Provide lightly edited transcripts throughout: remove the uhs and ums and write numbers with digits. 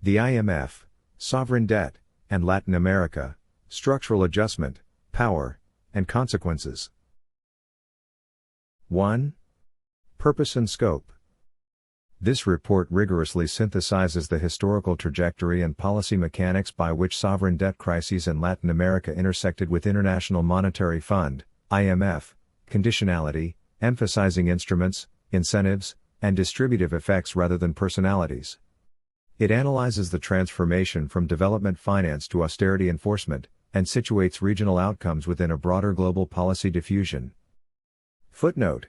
The IMF, Sovereign Debt, and Latin America, Structural Adjustment, Power, and Consequences. 1. Purpose and Scope. This report rigorously synthesizes the historical trajectory and policy mechanics by which sovereign debt crises in Latin America intersected with International Monetary Fund, IMF, conditionality, emphasizing instruments, incentives, and distributive effects rather than personalities. It analyzes the transformation from development finance to austerity enforcement, and situates regional outcomes within a broader global policy diffusion. Footnote.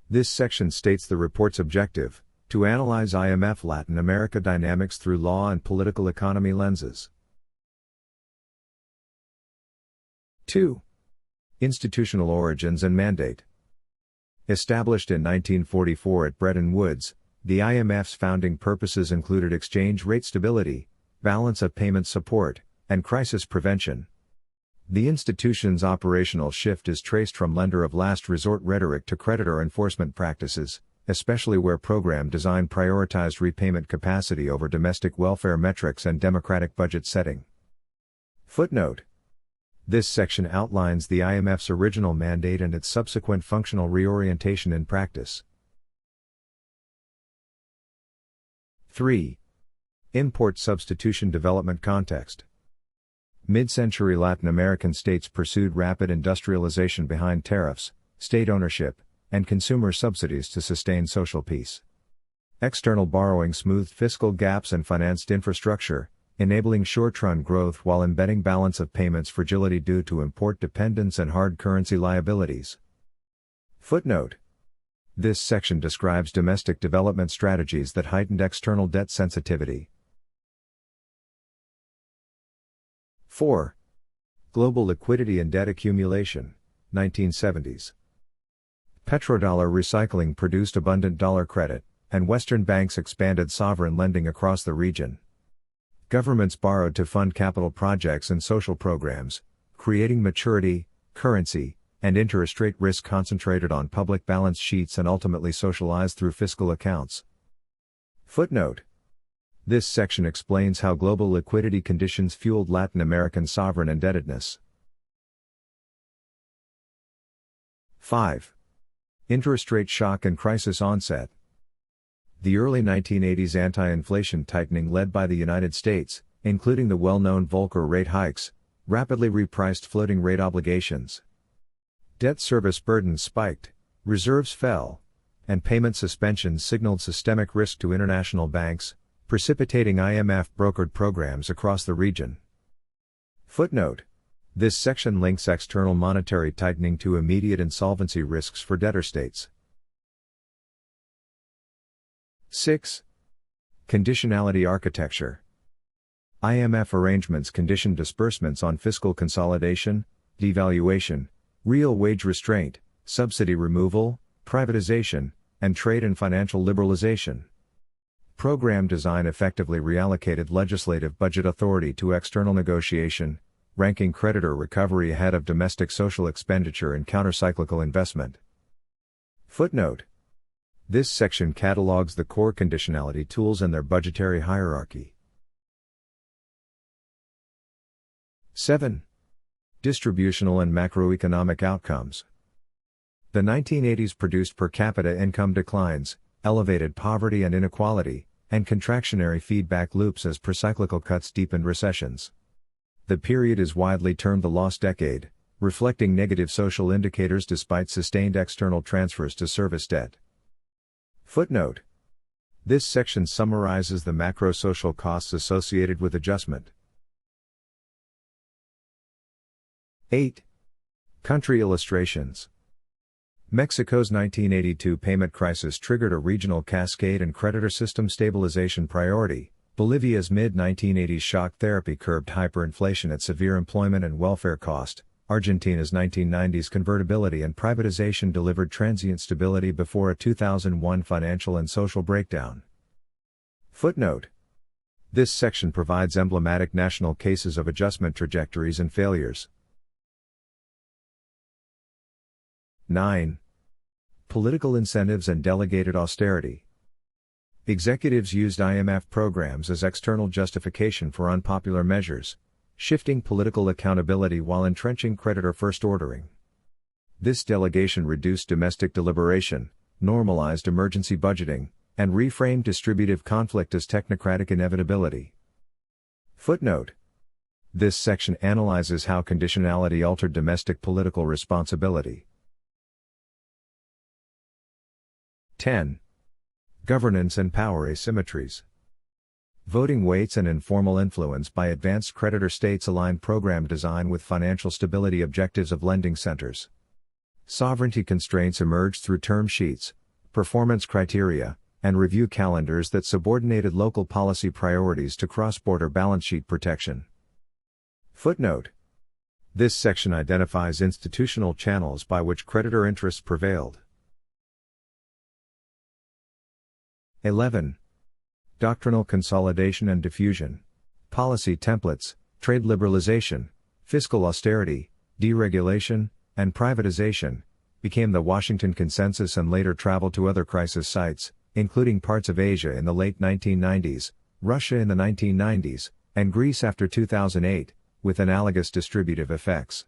This section states the report's objective: to analyze IMF Latin America dynamics through law and political economy lenses. 2. Institutional origins and mandate. Established in 1944 at Bretton Woods, the IMF's founding purposes included exchange rate stability, balance of payments support, and crisis prevention. The institution's operational shift is traced from lender of last resort rhetoric to creditor enforcement practices, especially where program design prioritized repayment capacity over domestic welfare metrics and democratic budget setting. Footnote. This section outlines the IMF's original mandate and its subsequent functional reorientation in practice. 3. Import substitution development context. Mid-century Latin American states pursued rapid industrialization behind tariffs, state ownership, and consumer subsidies to sustain social peace. External borrowing smoothed fiscal gaps and financed infrastructure, enabling short-run growth while embedding balance of payments fragility due to import dependence and hard currency liabilities. Footnote. This section describes domestic development strategies that heightened external debt sensitivity. 4. Global liquidity and debt accumulation, 1970s. Petrodollar recycling produced abundant dollar credit, and Western banks expanded sovereign lending across the region. Governments borrowed to fund capital projects and social programs, creating maturity, currency, and interest rate risk concentrated on public balance sheets and ultimately socialized through fiscal accounts. Footnote. This section explains how global liquidity conditions fueled Latin American sovereign indebtedness. 5. Interest rate shock and crisis onset. The early 1980s anti-inflation tightening led by the United States, including the well-known Volcker rate hikes, rapidly repriced floating rate obligations. Debt service burdens spiked, reserves fell, and payment suspensions signaled systemic risk to international banks, precipitating IMF-brokered programs across the region. Footnote. This section links external monetary tightening to immediate insolvency risks for debtor states. 6. Conditionality architecture. IMF arrangements conditioned disbursements on fiscal consolidation, devaluation, real wage restraint, subsidy removal, privatization, and trade and financial liberalization. Program design effectively reallocated legislative budget authority to external negotiation, ranking creditor recovery ahead of domestic social expenditure and countercyclical investment. Footnote. This section catalogs the core conditionality tools and their budgetary hierarchy. 7. Distributional and macroeconomic outcomes. The 1980s produced per capita income declines, elevated poverty and inequality, and contractionary feedback loops as procyclical cuts deepened recessions. The period is widely termed the lost decade, reflecting negative social indicators despite sustained external transfers to service debt. Footnote. This section summarizes the macro-social costs associated with adjustment. 8. Country illustrations. Mexico's 1982 payment crisis triggered a regional cascade and creditor system stabilization priority. Bolivia's mid-1980s shock therapy curbed hyperinflation at severe employment and welfare cost. Argentina's 1990s convertibility and privatization delivered transient stability before a 2001 financial and social breakdown. Footnote. This section provides emblematic national cases of adjustment trajectories and failures. 9. Political incentives and delegated austerity. Executives used IMF programs as external justification for unpopular measures, shifting political accountability while entrenching creditor-first ordering. This delegation reduced domestic deliberation, normalized emergency budgeting, and reframed distributive conflict as technocratic inevitability. Footnote. This section analyzes how conditionality altered domestic political responsibility. 10. Governance and power asymmetries. Voting weights and informal influence by advanced creditor states align program design with financial stability objectives of lending centers. Sovereignty constraints emerged through term sheets, performance criteria, and review calendars that subordinated local policy priorities to cross-border balance sheet protection. Footnote. This section identifies institutional channels by which creditor interests prevailed. 11. Doctrinal consolidation and diffusion. Policy templates, trade liberalization, fiscal austerity, deregulation, and privatization became the Washington Consensus and later traveled to other crisis sites, including parts of Asia in the late 1990s, Russia in the 1990s, and Greece after 2008, with analogous distributive effects.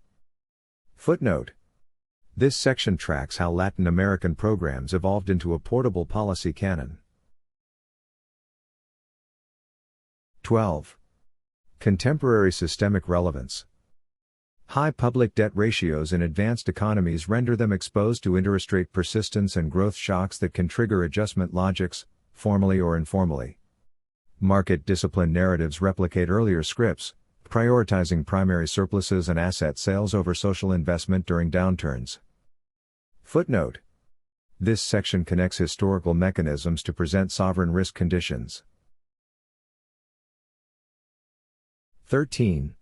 Footnote. This section tracks how Latin American programs evolved into a portable policy canon. 12. Contemporary systemic relevance. High public debt ratios in advanced economies render them exposed to interest rate persistence and growth shocks that can trigger adjustment logics, formally or informally. Market discipline narratives replicate earlier scripts, prioritizing primary surpluses and asset sales over social investment during downturns. Footnote. This section connects historical mechanisms to present sovereign risk conditions. 13.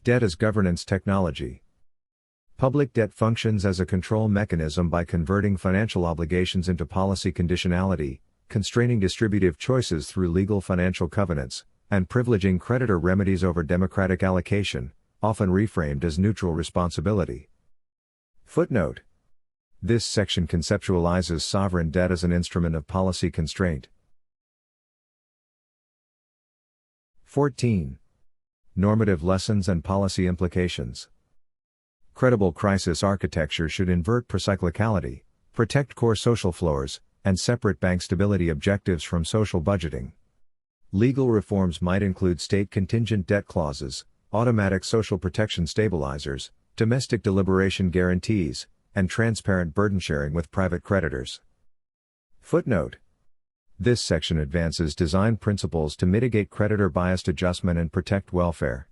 Debt as governance technology. Public debt functions as a control mechanism by converting financial obligations into policy conditionality, constraining distributive choices through legal financial covenants, and privileging creditor remedies over democratic allocation, often reframed as neutral responsibility. Footnote. This section conceptualizes sovereign debt as an instrument of policy constraint. 14. Normative lessons and policy implications. Credible crisis architecture should invert procyclicality, protect core social floors, and separate bank stability objectives from social budgeting. Legal reforms might include state contingent debt clauses, automatic social protection stabilizers, domestic deliberation guarantees, and transparent burden sharing with private creditors. Footnote. This section advances design principles to mitigate creditor-biased adjustment and protect welfare.